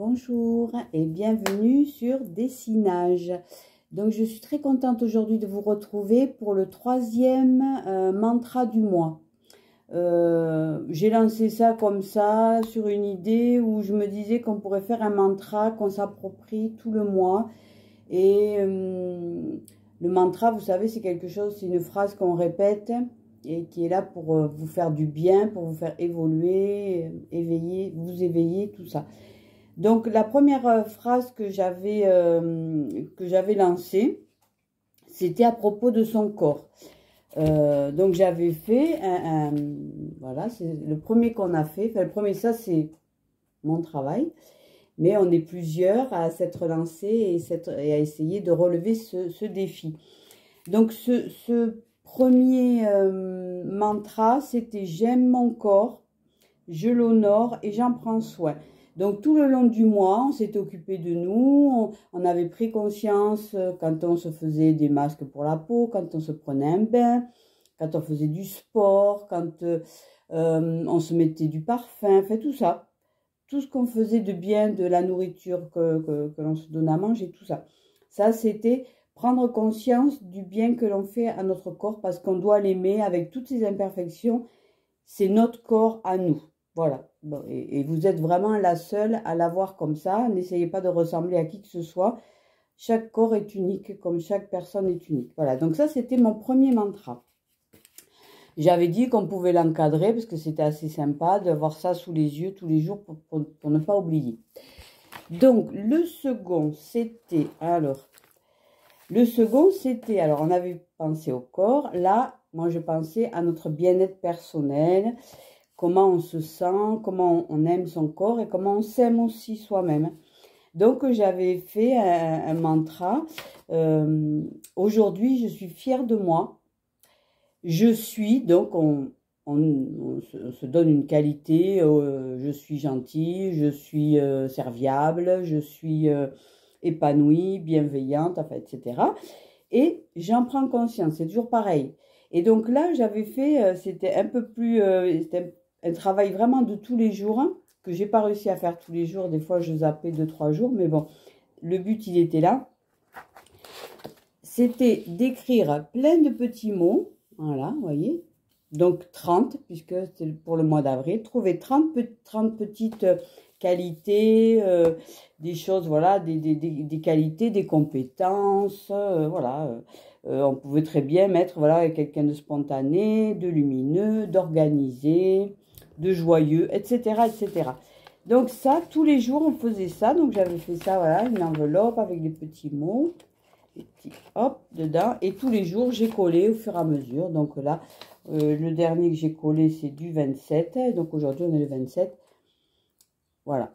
Bonjour et bienvenue sur Dessinage. Donc je suis très contente aujourd'hui de vous retrouver pour le troisième mantra du mois. J'ai lancé ça comme ça sur une idée où je me disais qu'on pourrait faire un mantra qu'on s'approprie tout le mois. Et le mantra, vous savez, c'est quelque chose, c'est une phrase qu'on répète et qui est là pour vous faire du bien, pour vous faire évoluer, éveiller, vous éveiller, tout ça. Donc la première phrase que j'avais lancée, c'était à propos de son corps. Donc j'avais fait voilà, c'est le premier qu'on a fait. Enfin, le premier, ça c'est mon travail, mais on est plusieurs à s'être lancés et à essayer de relever ce défi. Donc ce premier mantra, c'était j'aime mon corps, je l'honore et j'en prends soin. Donc tout le long du mois, on s'est occupé de nous, on avait pris conscience quand on se faisait des masques pour la peau, quand on se prenait un bain, quand on faisait du sport, quand on se mettait du parfum, fait tout ça. Tout ce qu'on faisait de bien, de la nourriture que l'on se donnait à manger, tout ça. Ça, c'était prendre conscience du bien que l'on fait à notre corps parce qu'on doit l'aimer avec toutes ses imperfections. C'est notre corps à nous. Voilà. Bon, et vous êtes vraiment la seule à l'avoir comme ça. N'essayez pas de ressembler à qui que ce soit. Chaque corps est unique, comme chaque personne est unique. Voilà. Donc ça, c'était mon premier mantra. J'avais dit qu'on pouvait l'encadrer parce que c'était assez sympa d'avoir ça sous les yeux tous les jours pour ne pas oublier. Donc, le second, c'était... Alors, on avait pensé au corps. Là, moi, je pensais à notre bien-être personnel, comment on se sent, comment on aime son corps et comment on s'aime aussi soi-même. Donc, j'avais fait un mantra. Aujourd'hui, je suis fière de moi. Je suis, donc on se donne une qualité, je suis gentille, je suis serviable, je suis épanouie, bienveillante, enfin, etc. Et j'en prends conscience, c'est toujours pareil. Et donc là, j'avais fait, c'était un peu plus, c'était un travail vraiment de tous les jours, hein, que j'ai pas réussi à faire tous les jours. Des fois, je zappais 2-3 jours, mais bon, le but, il était là. C'était d'écrire plein de petits mots. Voilà, vous voyez. Donc 30, puisque c'est pour le mois d'avril. Trouver 30 petites qualités, des choses, voilà, des qualités, des compétences, voilà. On pouvait très bien mettre, voilà, quelqu'un de spontané, de lumineux, d'organisé, de joyeux, etc., etc. Donc ça, tous les jours, on faisait ça. Donc j'avais fait ça, voilà, une enveloppe avec des petits mots. Et petits, hop, dedans. Et tous les jours, j'ai collé au fur et à mesure. Donc là, le dernier que j'ai collé, c'est du 27. Donc aujourd'hui, on est le 27. Voilà.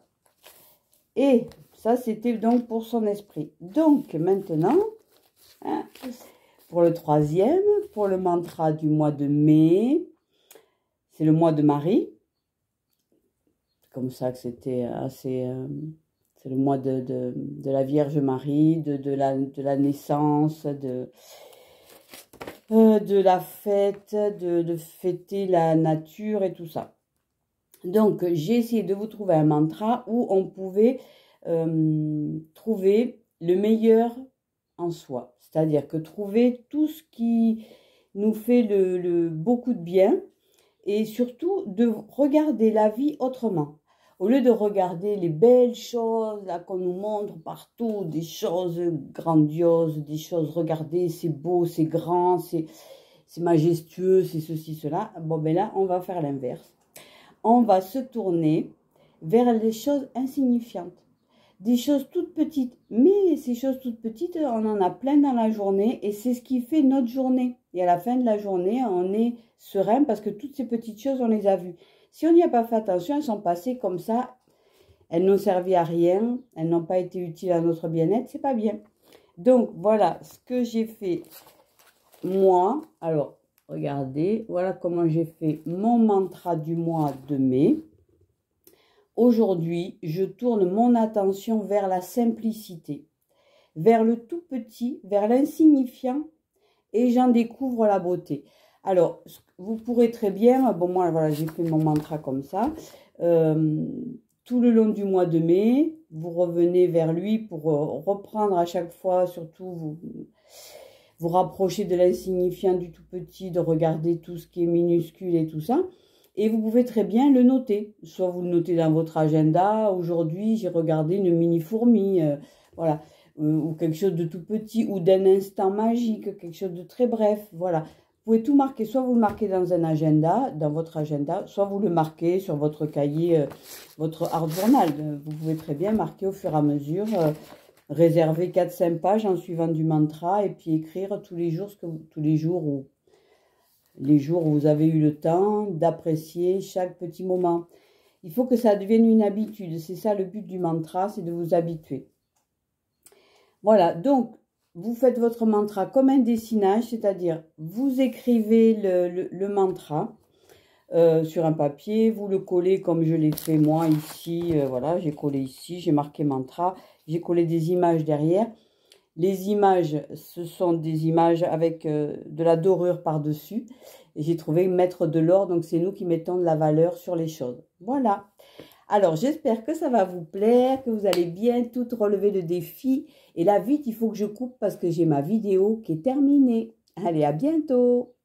Et ça, c'était donc pour son esprit. Donc maintenant, hein, pour le troisième, pour le mantra du mois de mai, c'est le mois de Marie. Comme ça que c'était assez... c'est le mois de la Vierge Marie, de la naissance, de la fête, de fêter la nature et tout ça. Donc, j'ai essayé de vous trouver un mantra où on pouvait trouver le meilleur en soi. C'est-à-dire que trouver tout ce qui nous fait beaucoup de bien et surtout de regarder la vie autrement. Au lieu de regarder les belles choses là qu'on nous montre partout, des choses grandioses, des choses, regardez, c'est beau, c'est grand, c'est majestueux, c'est ceci, cela. Bon, ben là, on va faire l'inverse. On va se tourner vers les choses insignifiantes. Des choses toutes petites. Mais ces choses toutes petites, on en a plein dans la journée et c'est ce qui fait notre journée. Et à la fin de la journée, on est serein parce que toutes ces petites choses, on les a vues. Si on n'y a pas fait attention, elles sont passées comme ça. Elles n'ont servi à rien. Elles n'ont pas été utiles à notre bien-être. C'est pas bien. Donc, voilà ce que j'ai fait moi. Alors, regardez. Voilà comment j'ai fait mon mantra du mois de mai. Aujourd'hui, je tourne mon attention vers la simplicité, vers le tout petit, vers l'insignifiant et j'en découvre la beauté. Alors, vous pourrez très bien, bon moi voilà, j'ai fait mon mantra comme ça, tout le long du mois de mai. Vous revenez vers lui pour reprendre à chaque fois, surtout vous rapprocher de l'insignifiant du tout petit, de regarder tout ce qui est minuscule et tout ça. Et vous pouvez très bien le noter. Soit vous le notez dans votre agenda. Aujourd'hui, j'ai regardé une mini-fourmi. Voilà. Ou quelque chose de tout petit. Ou d'un instant magique. Quelque chose de très bref. Voilà. Vous pouvez tout marquer. Soit vous le marquez dans un agenda, dans votre agenda. Soit vous le marquez sur votre cahier, votre art journal. Vous pouvez très bien marquer au fur et à mesure. Réserver 4-5 pages en suivant du mantra. Et puis écrire tous les jours, les jours où vous avez eu le temps d'apprécier chaque petit moment. Il faut que ça devienne une habitude. C'est ça le but du mantra, c'est de vous habituer. Voilà, donc vous faites votre mantra comme un dessinage, c'est-à-dire vous écrivez le mantra sur un papier, vous le collez comme je l'ai fait moi ici. Voilà, j'ai collé ici, j'ai marqué mantra, j'ai collé des images derrière. Les images, ce sont des images avec de la dorure par-dessus. Et j'ai trouvé mettre de l'or, donc c'est nous qui mettons de la valeur sur les choses. Voilà. Alors, j'espère que ça va vous plaire, que vous allez bien tout relever le défi. Et là, vite, il faut que je coupe parce que j'ai ma vidéo qui est terminée. Allez, à bientôt!